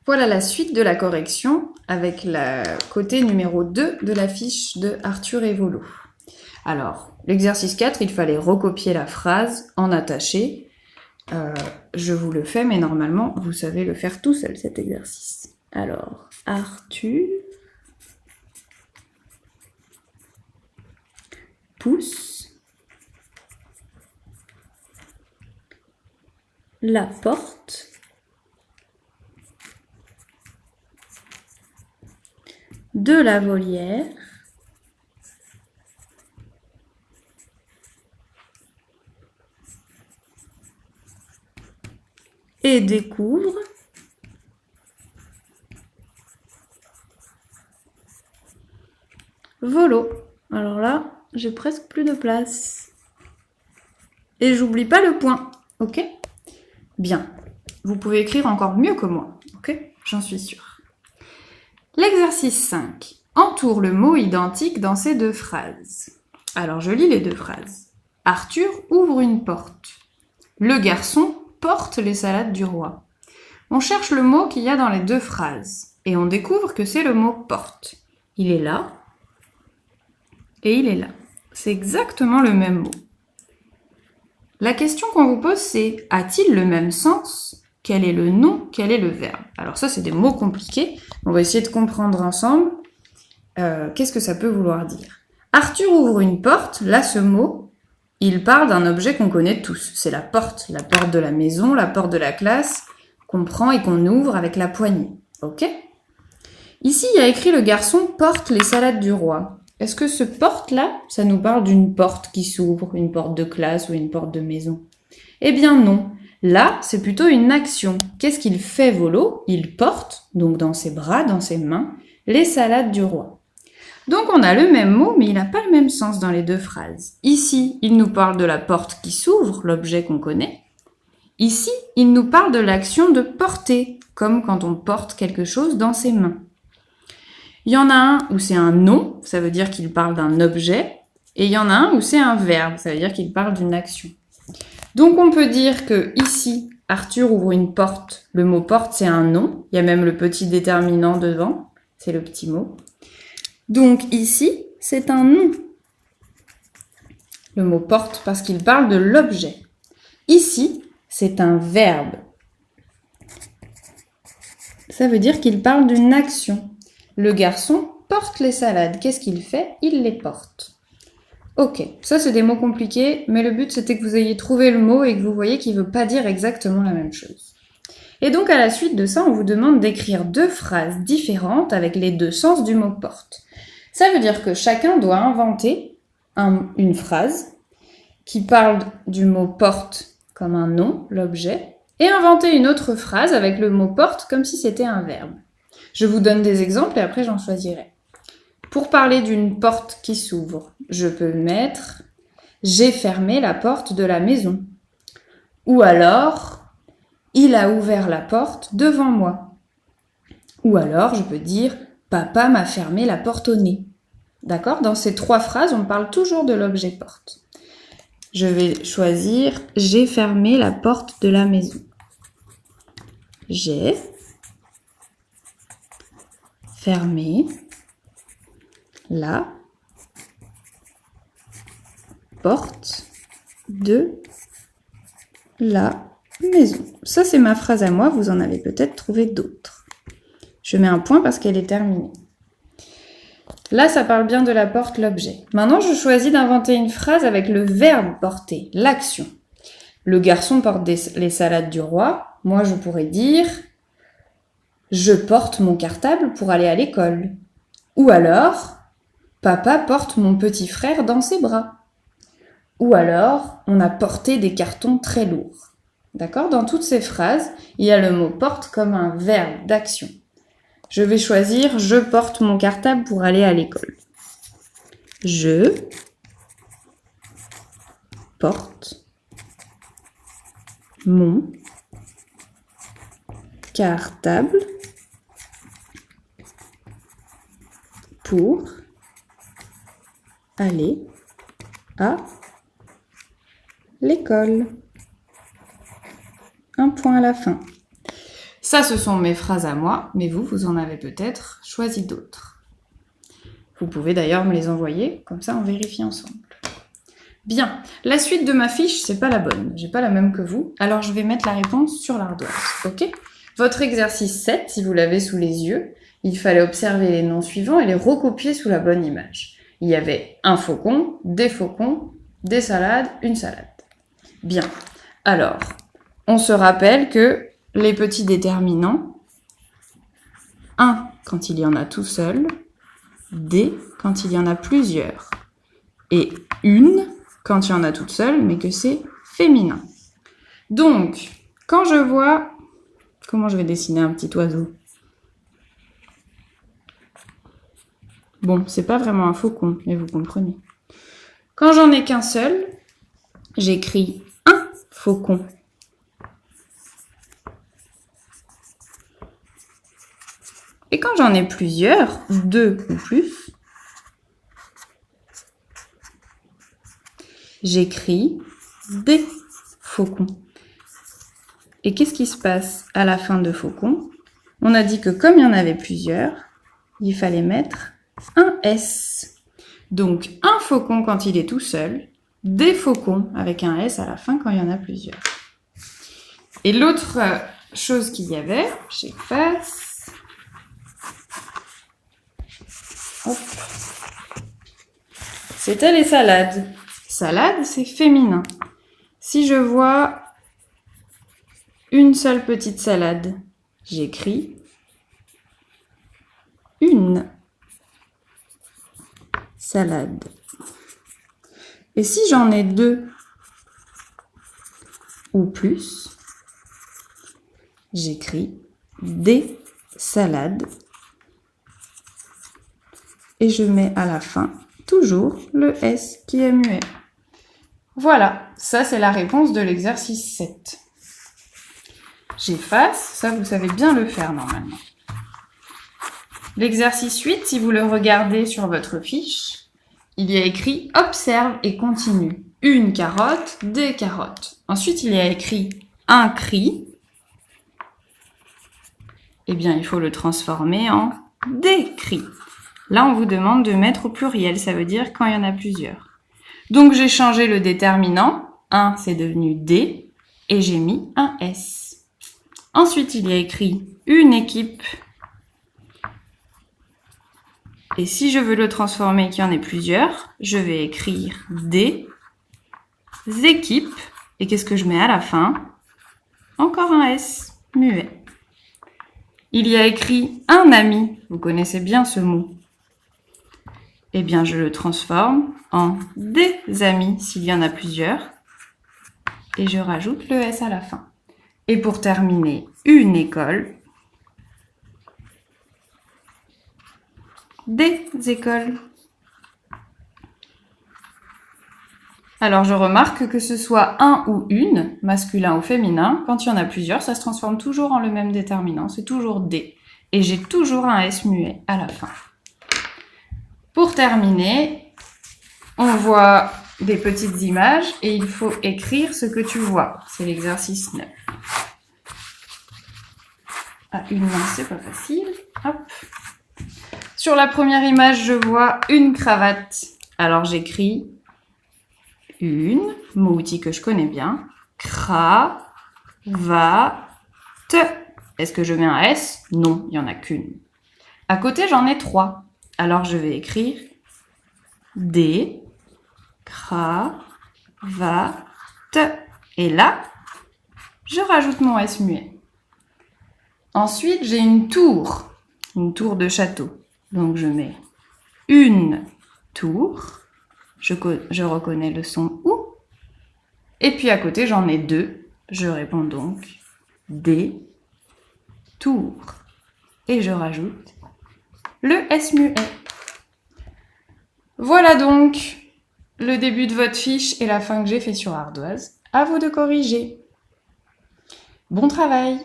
Voilà la suite de la correction avec le côté numéro 2 de la fiche de Arthur et Volo. Alors, l'exercice 4, il fallait recopier la phrase en attaché. Je vous le fais, mais normalement, vous savez le faire tout seul, cet exercice. Alors, Arthur pousse la porte de la volière et découvre Volo. Alors là, j'ai presque plus de place. Et j'oublie pas le point, ok? Bien. Vous pouvez écrire encore mieux que moi, ok? J'en suis sûre. L'exercice 5. Entoure le mot identique dans ces deux phrases. Alors, je lis les deux phrases. Arthur ouvre une porte. Le garçon porte les salades du roi. On cherche le mot qu'il y a dans les deux phrases et on découvre que c'est le mot porte. Il est là et il est là. C'est exactement le même mot. La question qu'on vous pose, c'est a-t-il le même sens? Quel est le nom? Quel est le verbe? Alors ça, c'est des mots compliqués. On va essayer de comprendre ensemble qu'est-ce que ça peut vouloir dire. Arthur ouvre une porte. Là, ce mot, il parle d'un objet qu'on connaît tous. C'est la porte de la maison, la porte de la classe, qu'on prend et qu'on ouvre avec la poignée. Ok? Ici, il y a écrit le garçon porte les salades du roi. Est-ce que ce porte-là, ça nous parle d'une porte qui s'ouvre, une porte de classe ou une porte de maison? Eh bien non. Là, c'est plutôt une action. Qu'est-ce qu'il fait, Volo? Il porte, donc dans ses bras, dans ses mains, les salades du roi. Donc on a le même mot, mais il n'a pas le même sens dans les deux phrases. Ici, il nous parle de la porte qui s'ouvre, l'objet qu'on connaît. Ici, il nous parle de l'action de porter, comme quand on porte quelque chose dans ses mains. Il y en a un où c'est un nom, ça veut dire qu'il parle d'un objet, et il y en a un où c'est un verbe, ça veut dire qu'il parle d'une action. Donc on peut dire que ici, Arthur ouvre une porte. Le mot porte, c'est un nom, il y a même le petit déterminant devant, c'est le petit mot. Donc ici, c'est un nom. Le mot porte parce qu'il parle de l'objet. Ici, c'est un verbe. Ça veut dire qu'il parle d'une action. Le garçon porte les salades. Qu'est-ce qu'il fait? Il les porte. Ok, ça c'est des mots compliqués, mais le but c'était que vous ayez trouvé le mot et que vous voyez qu'il ne veut pas dire exactement la même chose. Et donc à la suite de ça, on vous demande d'écrire deux phrases différentes avec les deux sens du mot porte. Ça veut dire que chacun doit inventer une phrase qui parle du mot porte comme un nom, l'objet, et inventer une autre phrase avec le mot porte comme si c'était un verbe. Je vous donne des exemples et après j'en choisirai. Pour parler d'une porte qui s'ouvre, je peux mettre « J'ai fermé la porte de la maison » ou alors « Il a ouvert la porte devant moi » ou alors je peux dire « Papa m'a fermé la porte au nez ». D'accord? Dans ces trois phrases, on parle toujours de l'objet porte. Je vais choisir « J'ai fermé la porte de la maison ». J'ai fermé la porte de la maison. Ça, c'est ma phrase à moi. Vous en avez peut-être trouvé d'autres. Je mets un point parce qu'elle est terminée. Là, ça parle bien de la porte, l'objet. Maintenant, je choisis d'inventer une phrase avec le verbe porter, l'action. Le garçon porte les salades du roi. Moi, je pourrais dire « Je porte mon cartable pour aller à l'école ». Ou alors « Papa porte mon petit frère dans ses bras ». Ou alors « On a porté des cartons très lourds ». D'accord? Dans toutes ces phrases, il y a le mot « porte » comme un verbe d'action. Je vais choisir « Je porte mon cartable pour aller à l'école ». Je porte mon cartable pour aller à l'école. Un point à la fin. Ça, ce sont mes phrases à moi, mais vous en avez peut-être choisi d'autres. Vous pouvez d'ailleurs me les envoyer, comme ça on vérifie ensemble. Bien, la suite de ma fiche, c'est pas la bonne. J'ai pas la même que vous, alors je vais mettre la réponse sur l'ardoise, ok? Votre exercice 7, si vous l'avez sous les yeux, il fallait observer les noms suivants et les recopier sous la bonne image. Il y avait un faucon, des salades, une salade. Bien, alors, on se rappelle que les petits déterminants, 1 quand il y en a tout seul, des quand il y en a plusieurs, et une quand il y en a toute seule, mais que c'est féminin. Donc, quand je vois... Comment je vais dessiner un petit oiseau? Bon, c'est pas vraiment un faucon, mais vous comprenez. Quand j'en ai qu'un seul, j'écris un faucon. Et quand j'en ai plusieurs, 2 ou plus, j'écris des faucons. Et qu'est-ce qui se passe à la fin de faucon? On a dit que comme il y en avait plusieurs, il fallait mettre un S. Donc un faucon quand il est tout seul, des faucons avec un S à la fin quand il y en a plusieurs. Et l'autre chose qu'il y avait, j'efface. Hop. C'était les salades. Salade, c'est féminin. Si je vois une seule petite salade, j'écris une salade. Et si j'en ai 2 ou plus, j'écris des salades. Et je mets à la fin toujours le S qui est muet. Voilà, ça c'est la réponse de l'exercice 7. J'efface, ça vous savez bien le faire normalement. L'exercice 8, si vous le regardez sur votre fiche, il y a écrit « Observe et continue ». Une carotte, des carottes. Ensuite, il y a écrit « Un cri ». Eh bien, il faut le transformer en « des cris ». Là, on vous demande de mettre au pluriel, ça veut dire quand il y en a plusieurs. Donc, j'ai changé le déterminant. Un, c'est devenu des, et j'ai mis un S. Ensuite, il y a écrit une équipe. Et si je veux le transformer qu'il y en ait plusieurs, je vais écrire des équipes. Et qu'est-ce que je mets à la fin? Encore un S, muet. Il y a écrit un ami. Vous connaissez bien ce mot. Eh bien, je le transforme en des amis s'il y en a plusieurs. Et je rajoute le S à la fin. Et pour terminer, une école. Des écoles. Alors, je remarque que ce soit un ou une, masculin ou féminin, quand il y en a plusieurs, ça se transforme toujours en le même déterminant. C'est toujours des. Et j'ai toujours un S muet à la fin. Pour terminer, on voit des petites images et il faut écrire ce que tu vois. C'est l'exercice 9. À une main, c'est pas facile. Hop. Sur la première image, je vois une cravate. Alors j'écris une, mot-outil que je connais bien, cravate. Est-ce que je mets un S? Non, il n'y en a qu'une. À côté, j'en ai 3. Alors je vais écrire des cravates. Et là, je rajoute mon S muet. Ensuite, j'ai une tour de château. Donc je mets une tour. Je reconnais le son OU. Et puis à côté, j'en ai 2. Je réponds donc des tours. Et je rajoute le S muet. Voilà donc le début de votre fiche et la fin que j'ai fait sur ardoise. À vous de corriger. Bon travail!